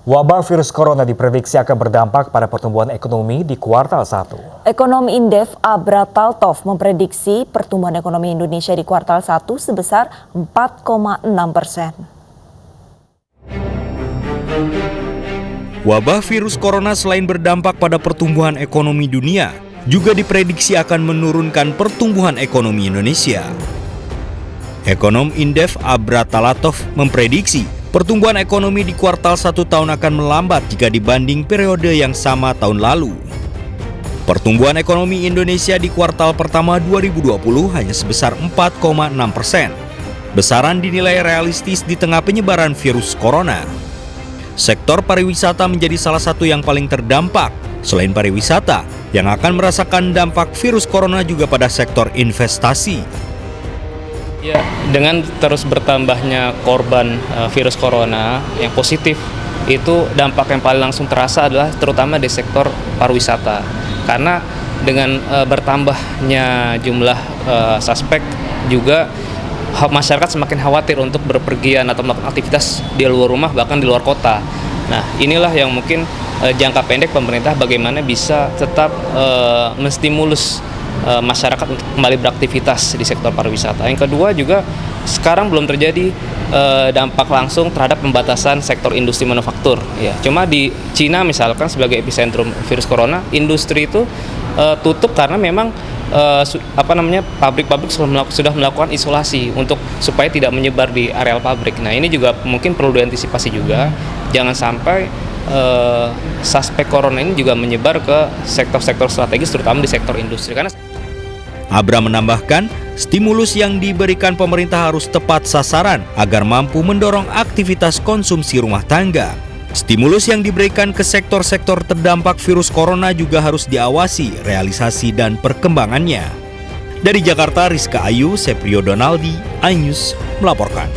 Wabah virus corona diprediksi akan berdampak pada pertumbuhan ekonomi di kuartal 1. Ekonom Indef Abra Taltov memprediksi pertumbuhan ekonomi Indonesia di kuartal 1 sebesar 4,6%. Wabah virus corona selain berdampak pada pertumbuhan ekonomi dunia, juga diprediksi akan menurunkan pertumbuhan ekonomi Indonesia. Ekonom Indef Abra Taltov memprediksi pertumbuhan ekonomi di kuartal 1 tahun akan melambat jika dibanding periode yang sama tahun lalu. Pertumbuhan ekonomi Indonesia di kuartal pertama 2020 hanya sebesar 4,6%. Besaran dinilai realistis di tengah penyebaran virus corona. Sektor pariwisata menjadi salah satu yang paling terdampak. Selain pariwisata, yang akan merasakan dampak virus corona juga pada sektor investasi. Ya, dengan terus bertambahnya korban virus corona yang positif, itu dampak yang paling langsung terasa adalah terutama di sektor pariwisata. Karena dengan bertambahnya jumlah suspek juga masyarakat semakin khawatir untuk berpergian atau melakukan aktivitas di luar rumah, bahkan di luar kota. Nah, inilah yang mungkin jangka pendek pemerintah bagaimana bisa tetap menstimulus masyarakat untuk kembali beraktivitas di sektor pariwisata. Yang kedua juga sekarang belum terjadi dampak langsung terhadap pembatasan sektor industri manufaktur. Ya, cuma di Cina misalkan sebagai epicentrum virus corona, industri itu tutup karena memang pabrik-pabrik sudah melakukan isolasi untuk supaya tidak menyebar di areal pabrik. Nah, ini juga mungkin perlu diantisipasi juga, jangan sampai suspek corona ini juga menyebar ke sektor-sektor strategis terutama di sektor industri. Karena Abra menambahkan, stimulus yang diberikan pemerintah harus tepat sasaran agar mampu mendorong aktivitas konsumsi rumah tangga. Stimulus yang diberikan ke sektor-sektor terdampak virus corona juga harus diawasi realisasi dan perkembangannya. Dari Jakarta, Rizka Ayu, Seprio Donaldi, iNews melaporkan.